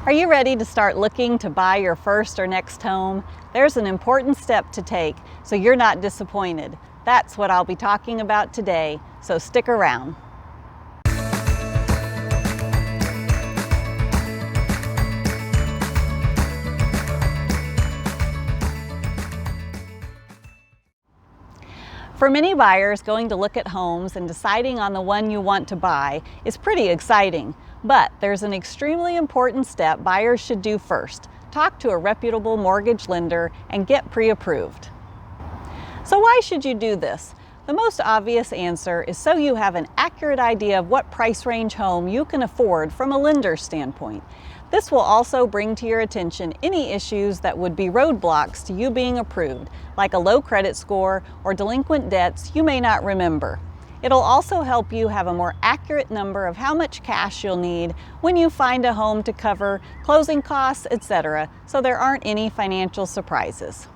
Are you ready to start looking to buy your first or next home? There's an important step to take so you're not disappointed. That's what I'll be talking about today, so stick around. For many buyers, going to look at homes and deciding on the one you want to buy is pretty exciting, but there's an extremely important step buyers should do first. Talk to a reputable mortgage lender and get pre-approved. So why should you do this? The most obvious answer is so you have an accurate idea of what price range home you can afford from a lender's standpoint. This will also bring to your attention any issues that would be roadblocks to you being approved, like a low credit score or delinquent debts you may not remember. It'll also help you have a more accurate number of how much cash you'll need when you find a home to cover closing costs, etc., so there aren't any financial surprises.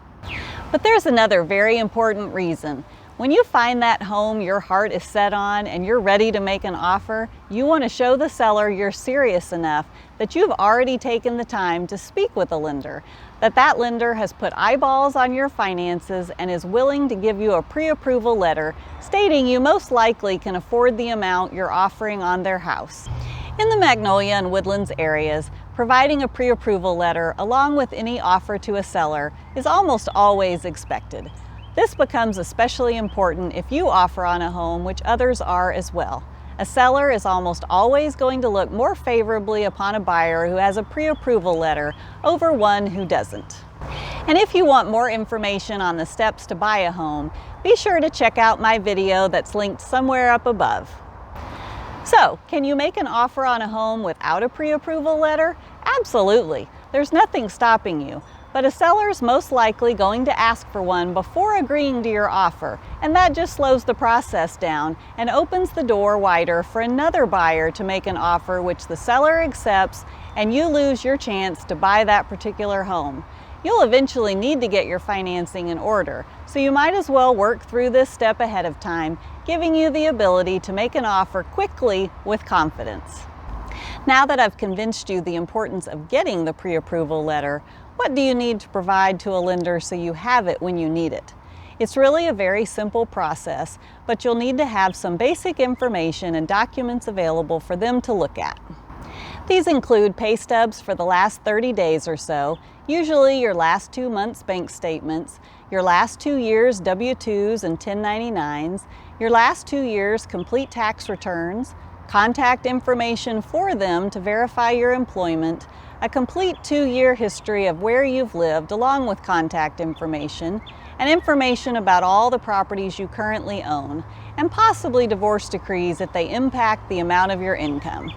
But there's another very important reason. When you find that home your heart is set on and you're ready to make an offer, you want to show the seller you're serious enough that you've already taken the time to speak with a lender, that lender has put eyeballs on your finances and is willing to give you a pre-approval letter stating you most likely can afford the amount you're offering on their house. In the Magnolia and Woodlands areas, providing a pre-approval letter along with any offer to a seller is almost always expected. This becomes especially important if you offer on a home which others are as well. A seller is almost always going to look more favorably upon a buyer who has a pre-approval letter over one who doesn't. And if you want more information on the steps to buy a home, be sure to check out my video that's linked somewhere up above. So, can you make an offer on a home without a pre-approval letter? Absolutely. There's nothing stopping you. But a seller is most likely going to ask for one before agreeing to your offer, and that just slows the process down and opens the door wider for another buyer to make an offer which the seller accepts, and you lose your chance to buy that particular home. You'll eventually need to get your financing in order, so you might as well work through this step ahead of time, giving you the ability to make an offer quickly with confidence. Now that I've convinced you the importance of getting the pre-approval letter, what do you need to provide to a lender so you have it when you need it? It's really a very simple process, but you'll need to have some basic information and documents available for them to look at. These include pay stubs for the last 30 days or so, usually your last 2 months' bank statements, your last 2 years' W-2s and 1099s, your last 2 years' complete tax returns, contact information for them to verify your employment, a complete 2-year history of where you've lived along with contact information, and information about all the properties you currently own, and possibly divorce decrees if they impact the amount of your income.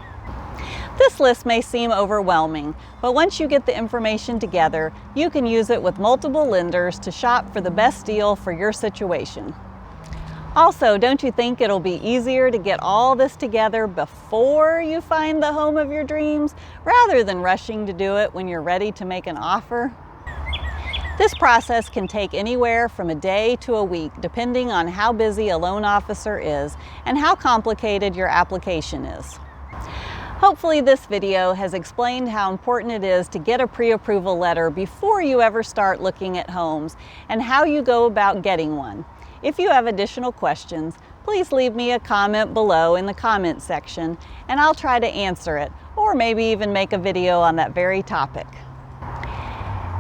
This list may seem overwhelming, but once you get the information together, you can use it with multiple lenders to shop for the best deal for your situation. Also, don't you think it'll be easier to get all this together before you find the home of your dreams, rather than rushing to do it when you're ready to make an offer? This process can take anywhere from a day to a week, depending on how busy a loan officer is and how complicated your application is. Hopefully this video has explained how important it is to get a pre-approval letter before you ever start looking at homes and how you go about getting one. If you have additional questions, please leave me a comment below in the comment section and I'll try to answer it, or maybe even make a video on that very topic.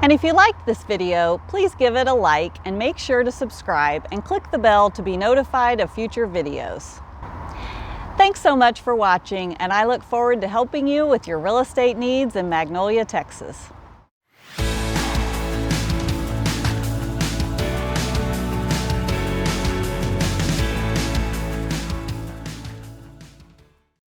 And if you liked this video, please give it a like and make sure to subscribe and click the bell to be notified of future videos. Thanks so much for watching, and I look forward to helping you with your real estate needs in Magnolia, Texas.